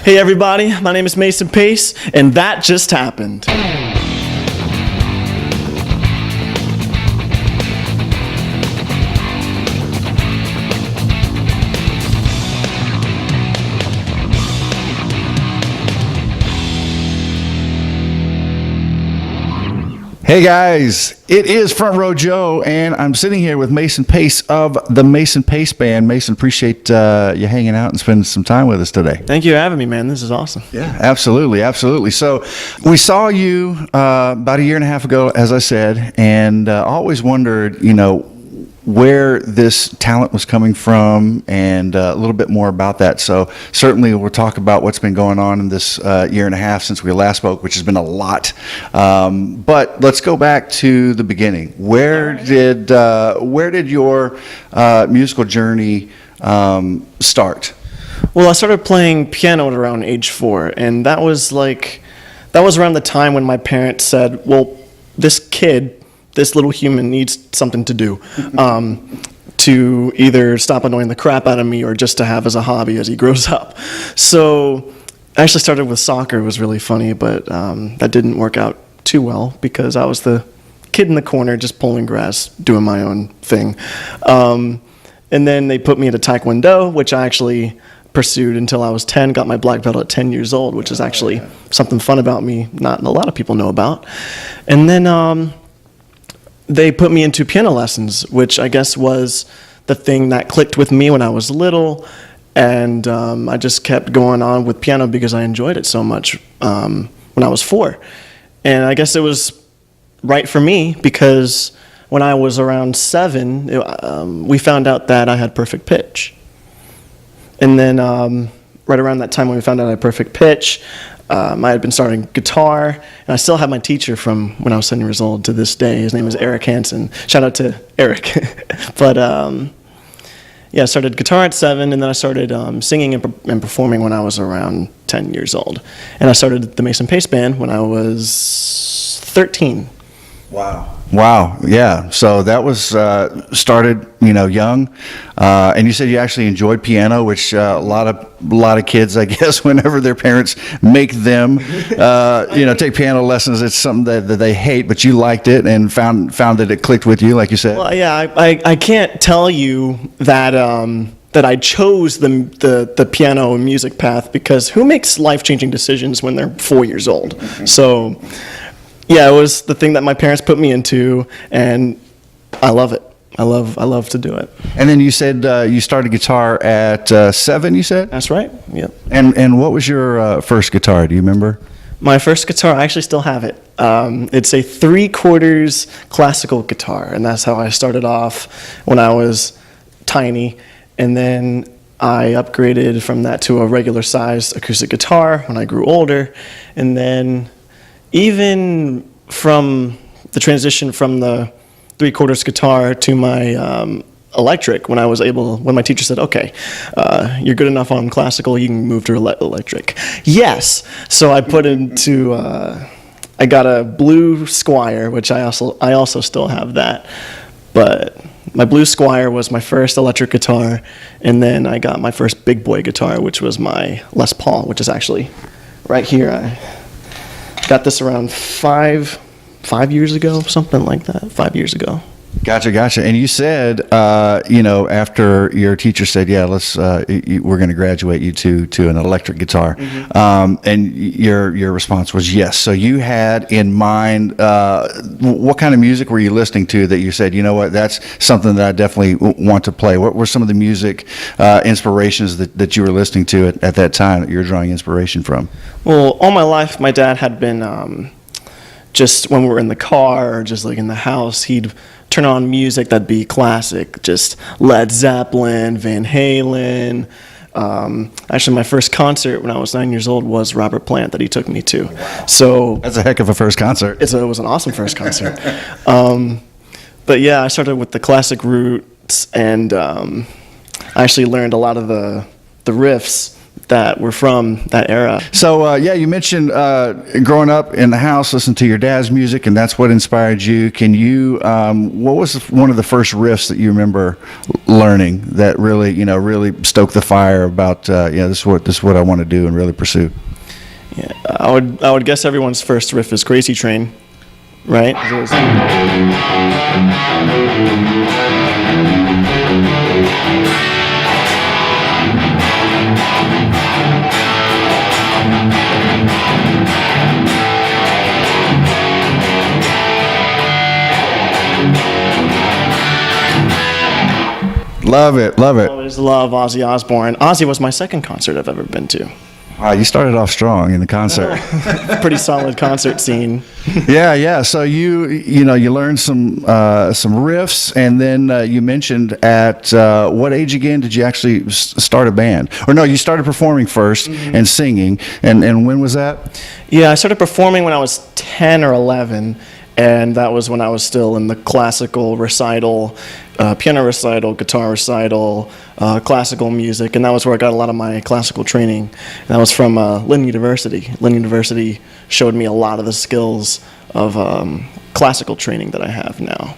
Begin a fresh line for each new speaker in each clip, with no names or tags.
Hey everybody, my name is Mason Pace, and that just happened.
Hey guys, it is Front Row Joe, and I'm sitting here with Mason Pace of the Mason Pace Band. Mason, appreciate you hanging out and spending some time with us today.
Thank you for having me, man. This is awesome.
Yeah, absolutely. So we saw you about a year and a half ago, as I said, and I always wondered, where this talent was coming from and a little bit more about that. So certainly we'll talk about what's been going on in this year and a half since we last spoke, which has been a lot. But let's go back to the beginning. Where did your musical journey start?
Well, I started playing piano at around age 4, and that was around the time when my parents said, well, this little human needs something to do, to either stop annoying the crap out of me or just to have as a hobby as he grows up. So I actually started with soccer. It was really funny, but that didn't work out too well because I was the kid in the corner just pulling grass, doing my own thing. And then they put me into Taekwondo, which I actually pursued until I was 10, got my black belt at 10 years old, which is actually something fun about me not a lot of people know about. And then they put me into piano lessons, which I guess was the thing that clicked with me when I was little, and I just kept going on with piano because I enjoyed it so much when I was 4. And I guess it was right for me because when I was around 7, we found out that I had perfect pitch. And then right around that time when we found out I had perfect pitch, I had been starting guitar, and I still have my teacher from when I was 7 years old to this day. His name is Eric Hansen. Shout out to Eric. But I started guitar at 7, and then I started singing and performing when I was around 10 years old. And I started the Mason Pace Band when I was 13.
Wow. Yeah. So that was started, young, and you said you actually enjoyed piano, which a lot of kids, I guess, whenever their parents make them, take piano lessons, it's something that they hate, but you liked it and found that it clicked with you, like you said.
Well, yeah, I can't tell you that that I chose the piano and music path because who makes life-changing decisions when they're 4 years old? Mm-hmm. So. Yeah, it was the thing that my parents put me into, and I love it. I love to do it.
And then you said you started guitar at 7, you said?
That's right, yep.
And what was your first guitar, do you remember?
My first guitar, I actually still have it. It's a 3/4 classical guitar, and that's how I started off when I was tiny. And then I upgraded from that to a regular-sized acoustic guitar when I grew older, and then even from the transition from the 3/4 guitar to my electric, when my teacher said, okay, you're good enough on classical, you can move to electric. Yes, so I put into, I got a blue Squier, which I also still have that, but my blue Squier was my first electric guitar, and then I got my first big boy guitar, which was my Les Paul, which is actually right here. I got this around 5 years ago, something like that, 5 years ago.
Gotcha. And you said, after your teacher said, yeah, we're going to graduate you to an electric guitar. Mm-hmm. And your response was yes. So you had in mind, what kind of music were you listening to that you said, you know what, that's something that I definitely want to play? What were some of the music inspirations that you were listening to at that time that you were drawing inspiration from?
Well, all my life, my dad had been, just when we were in the car or just like in the house, he'd turn on music that'd be classic, just Led Zeppelin, Van Halen. Actually, my first concert when I was 9 years old was Robert Plant that he took me to.
Wow.
So
that's a heck of a first concert.
It was an awesome first concert. But yeah, I started with the classic roots, and I actually learned a lot of the riffs that were from that era.
So, you mentioned growing up in the house, listening to your dad's music, and that's what inspired you. Can you, what was one of the first riffs that you remember learning that really, really stoked the fire about, this is what I want to do and really pursue?
Yeah, I would guess everyone's first riff is Crazy Train, right?
Love it.
I always love Ozzy Osbourne. Ozzy was my second concert I've ever been to.
Wow, you started off strong in the concert.
Pretty solid concert scene.
Yeah. So you learned some riffs, and then you mentioned at what age again did you actually start a band? Or no, you started performing first and singing. And when was that?
Yeah, I started performing when I was 10 or 11. And that was when I was still in the classical recital, piano recital, guitar recital, classical music, and that was where I got a lot of my classical training. And that was from Lynn University. Lynn University showed me a lot of the skills of classical training that I have now.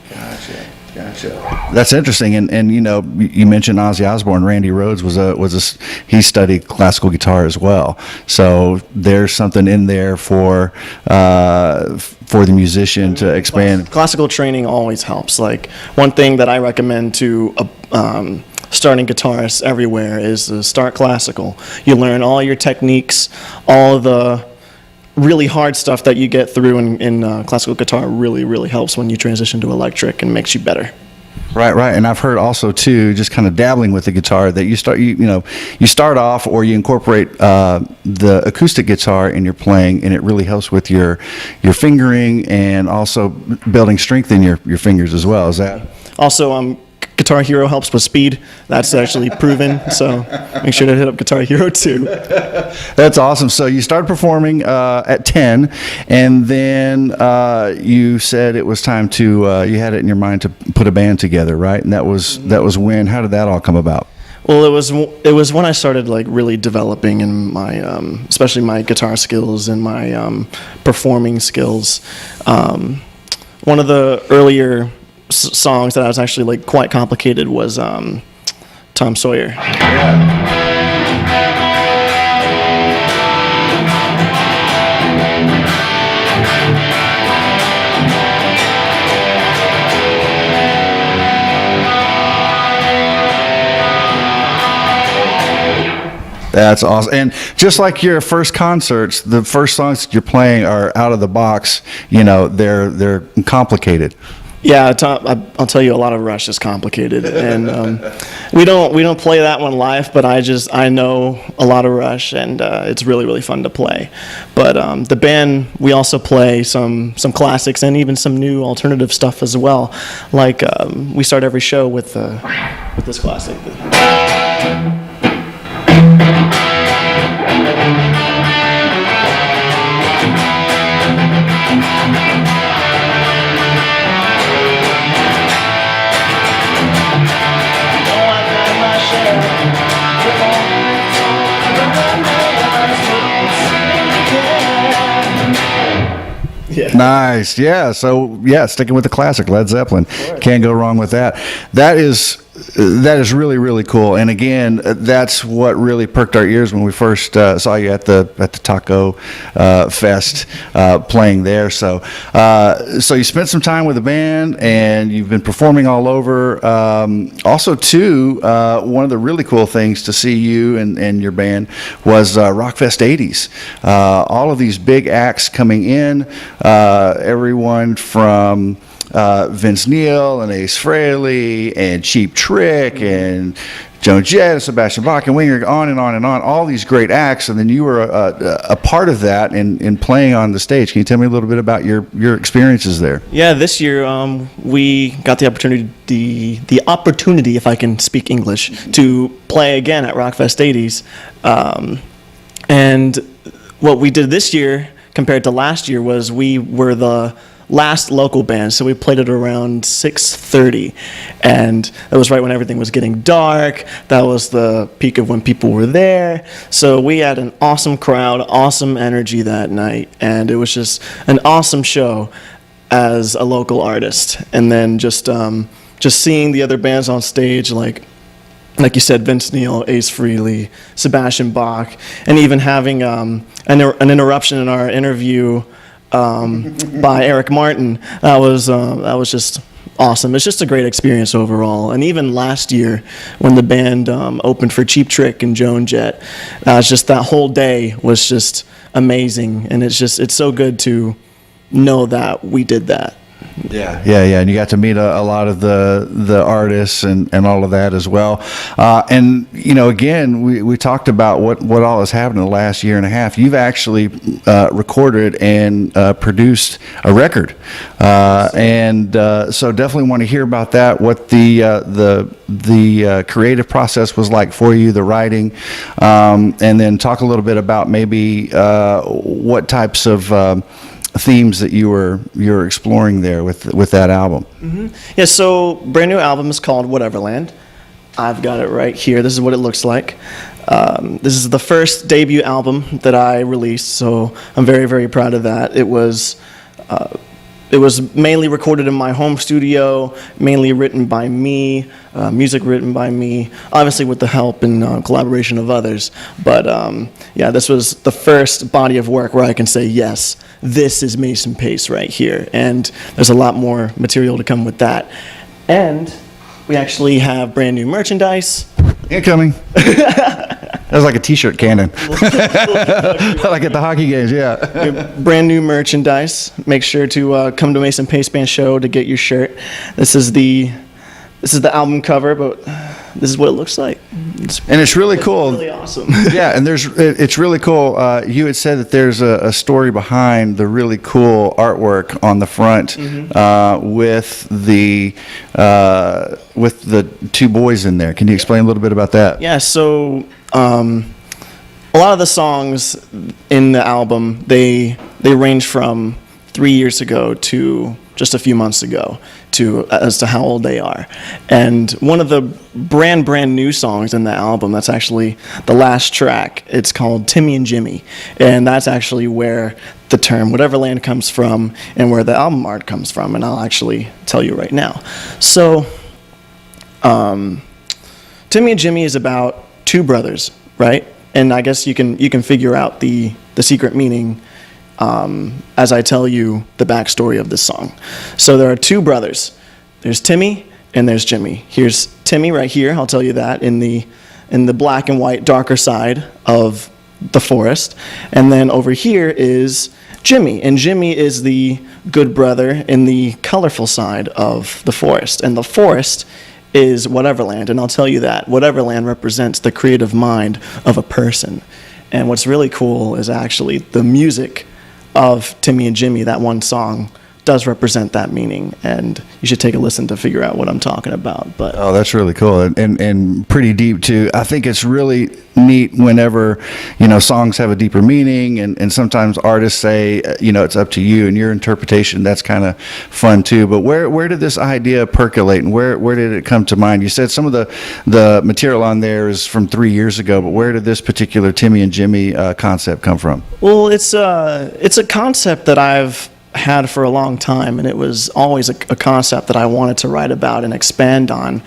Gotcha. That's interesting, and you mentioned Ozzy Osbourne. Randy Rhoads he studied classical guitar as well. So there's something in there for the musician to expand.
Classical training always helps. Like one thing that I recommend to starting guitarists everywhere is to start classical. You learn all your techniques, all of the really hard stuff that you get through in classical guitar really helps when you transition to electric and makes you better.
Right. And I've heard also too, just kind of dabbling with the guitar, that you start off or you incorporate the acoustic guitar in your playing, and it really helps with your fingering and also building strength in your fingers as well. Is that
also Guitar Hero helps with speed. That's actually proven, so make sure to hit up Guitar Hero too.
That's awesome. So you started performing at 10, and then you said it was time to, you had it in your mind to put a band together, right? And that was when, how did that all come about?
Well, it was when I started like really developing in my, especially my guitar skills and my performing skills. One of the earlier songs that I was actually like quite complicated was Tom Sawyer.
That's awesome. And just like your first concerts, the first songs that you're playing are out of the box. They're complicated.
Yeah, I'll tell you, a lot of Rush is complicated, and we don't play that one live. But I know a lot of Rush, and it's really fun to play. But the band, we also play some classics and even some new alternative stuff as well. Like we start every show with this classic. Yeah.
Nice. Yeah. So sticking with the classic Led Zeppelin, can't go wrong with that. That is really cool. And again, that's what really perked our ears when we first saw you at the Taco Fest playing there. So you spent some time with the band, and you've been performing all over. Also, too, one of the really cool things to see you and your band was RockFest '80s. All of these big acts coming in, everyone from Vince Neil and Ace Frehley and Cheap Trick and Joan Jett and Sebastian Bach and Winger, on and on and on, all these great acts, and then you were a part of that in playing on the stage. Can you tell me a little bit about your experiences there?
Yeah, this year we got the opportunity, if I can speak English, to play again at RockFest '80s, and what we did this year compared to last year was we were the last local band, so we played it around 6:30, and that was right when everything was getting dark. That was the peak of when people were there. So we had an awesome crowd, awesome energy that night, and it was just an awesome show as a local artist. And then just seeing the other bands on stage, like you said, Vince Neil, Ace Frehley, Sebastian Bach, and even having an interruption in our interview by Eric Martin. That was just awesome. It's just a great experience overall. And even last year, when the band opened for Cheap Trick and Joan Jett, just that whole day was just amazing. And it's so good to know that we did that.
Yeah, and you got to meet a lot of the artists and all of that as well. And again, we talked about what all has happened in the last year and a half. You've actually recorded and produced a record, and so definitely want to hear about that. What the creative process was like for you, the writing, and then talk a little bit about maybe what types of themes that you were exploring there with that album.
Mm-hmm. Yeah, so brand new album is called Whateverland. I've got it right here. This is what it looks like. This is the first debut album that I released, so I'm very, very proud of that. It was mainly recorded in my home studio, mainly written by me, music written by me, obviously with the help and collaboration of others. But this was the first body of work where I can say, yes, this is Mason Pace right here. And there's a lot more material to come with that. And we actually have brand new merchandise.
Incoming. That was like a t-shirt cannon. Like at the hockey games, yeah.
Brand new merchandise. Make sure to come to Mason Pace Band show to get your shirt. This is the album cover, but this is what it looks like.
It's really cool.
It's really awesome.
Yeah, and it's really cool. You had said that there's a story behind the really cool artwork on the front, with the two boys in there. Can you explain a little bit about that?
Yeah, so a lot of the songs in the album, they range from 3 years ago to just a few months ago as to how old they are. And one of the brand new songs in the album, that's actually the last track, it's called Timmy and Jimmy. And that's actually where the term Whateverland comes from and where the album art comes from. And I'll actually tell you right now. So Timmy and Jimmy is about two brothers, right? And I guess you can figure out the secret meaning as I tell you the backstory of this song. So there are two brothers. There's Timmy and there's Jimmy. Here's Timmy right here. I'll tell you that in the black and white darker side of the forest. And then over here is Jimmy. And Jimmy is the good brother in the colorful side of the forest. And the forest is Whateverland. And I'll tell you that Whateverland represents the creative mind of a person. And what's really cool is actually the music of Timmy and Jimmy, that one song, does represent that meaning, and you should take a listen to figure out what I'm talking about. But
oh, that's really cool and pretty deep too. I think it's really neat whenever songs have a deeper meaning, and sometimes artists say it's up to you and your interpretation. That's kind of fun too. But where did this idea percolate, and where did it come to mind? You said some of the material on there is from 3 years ago, but where did this particular Timmy and Jimmy concept come from?
Well, it's a concept that I've had for a long time, and it was always a concept that I wanted to write about and expand on,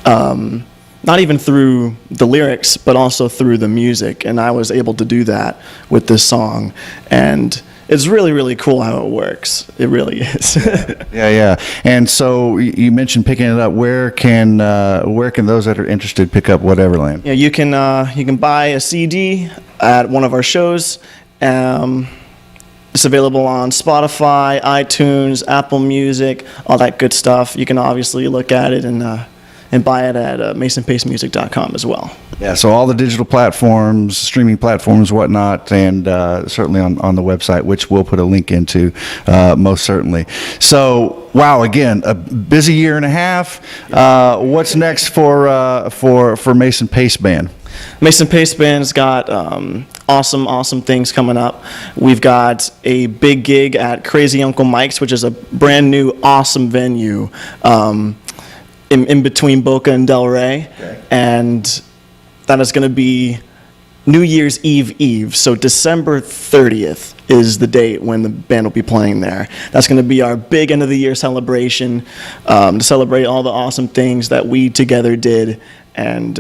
not even through the lyrics, but also through the music, and I was able to do that with this song, and it's really, really cool how it works. It really is.
Yeah. And so you mentioned picking it up. Where can those that are interested pick up Whateverland?
Yeah, you can buy a CD at one of our shows. It's available on Spotify, iTunes, Apple Music, all that good stuff. You can obviously look at it and buy it at masonpacemusic.com as well.
Yeah, so all the digital platforms, streaming platforms, whatnot, and certainly on the website, which we'll put a link into most certainly. So, wow, again, a busy year and a half. What's next for Mason Pace Band?
Mason Pace Band's got awesome things coming up. We've got a big gig at Crazy Uncle Mike's, which is a brand new awesome venue in between Boca and Del Rey. Okay. And that is going to be New Year's Eve. So December 30th is the date when the band will be playing there. That's going to be our big end of the year celebration, to celebrate all the awesome things that we together did. And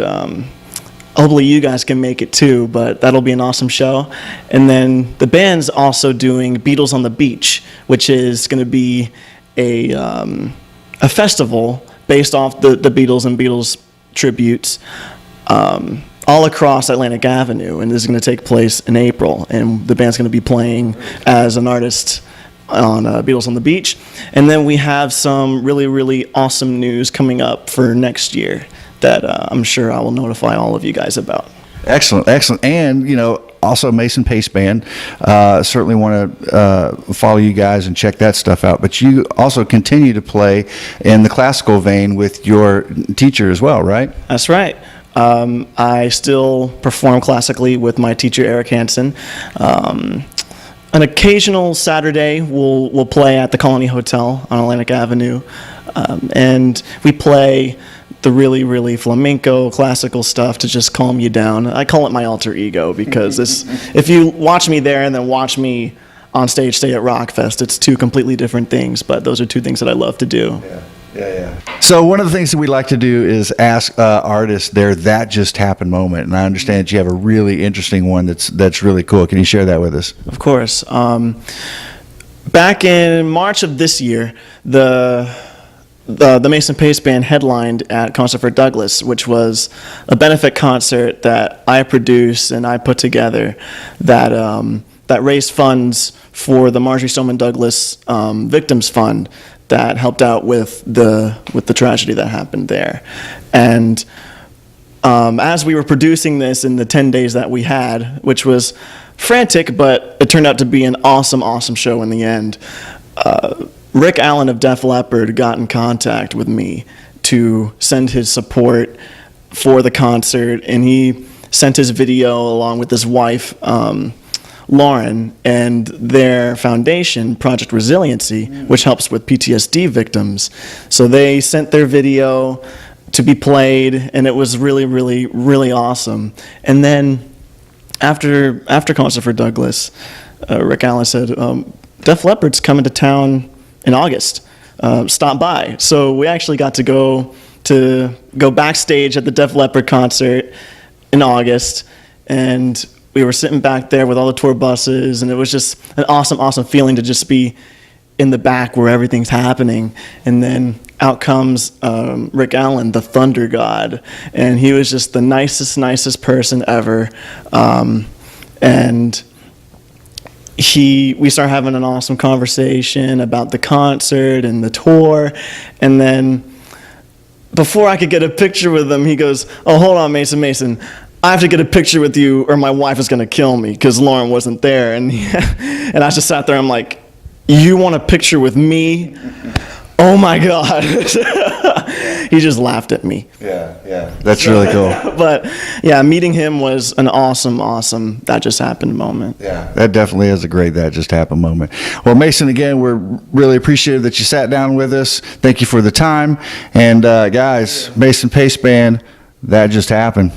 hopefully you guys can make it too, but that'll be an awesome show. And then the band's also doing Beatles on the Beach, which is going to be a festival based off the Beatles and Beatles tributes all across Atlantic Avenue, and this is going to take place in April. And the band's going to be playing as an artist on Beatles on the Beach. And then we have some really awesome news coming up for next year that I'm sure I will notify all of you guys about.
Excellent. And, also Mason Pace Band. Certainly want to follow you guys and check that stuff out. But you also continue to play in the classical vein with your teacher as well, right?
That's right. I still perform classically with my teacher, Eric Hansen. An occasional Saturday, we'll play at the Colony Hotel on Atlantic Avenue. And we play the really flamenco classical stuff to just calm you down. I call it my alter ego because if you watch me there and then watch me on stage, stay at RockFest, it's two completely different things, but those are two things that I love to do.
Yeah. So one of the things that we like to do is ask artists their "that just happened" moment, and I understand that you have a really interesting one that's really cool. Can you share that with us?
Of course. Back in March of this year, the Mason Pace Band headlined at Concert for Douglas, which was a benefit concert that I produced and I put together that raised funds for the Marjorie Stoneman Douglas Victims Fund that helped out with the tragedy that happened there. And as we were producing this in the 10 days that we had, which was frantic, but it turned out to be an awesome show in the end, Rick Allen of Def Leppard got in contact with me to send his support for the concert, and he sent his video along with his wife, Lauren, and their foundation, Project Resiliency, which helps with PTSD victims. So they sent their video to be played, and it was really awesome. And then after Concert for Douglas, Rick Allen said, Def Leppard's coming to town in August. Stop by. So we actually got to go backstage at the Def Leppard concert in August, and we were sitting back there with all the tour buses, and it was just an awesome feeling to just be in the back where everything's happening. And then out comes Rick Allen, the Thunder God, and he was just the nicest person ever. And we started having an awesome conversation about the concert and the tour, and then before I could get a picture with him, he goes, "Oh, hold on, Mason. I have to get a picture with you or my wife is going to kill me," because Lauren wasn't there. And I just sat there, I'm like, "You want a picture with me? Oh my God." He just laughed at me.
Yeah. That's really cool.
But yeah, meeting him was an awesome that just happened moment.
Yeah, that definitely is a great that just happened moment. Well, Mason, again, we're really appreciative that you sat down with us. Thank you for the time. And guys, Mason Pace Band, that just happened.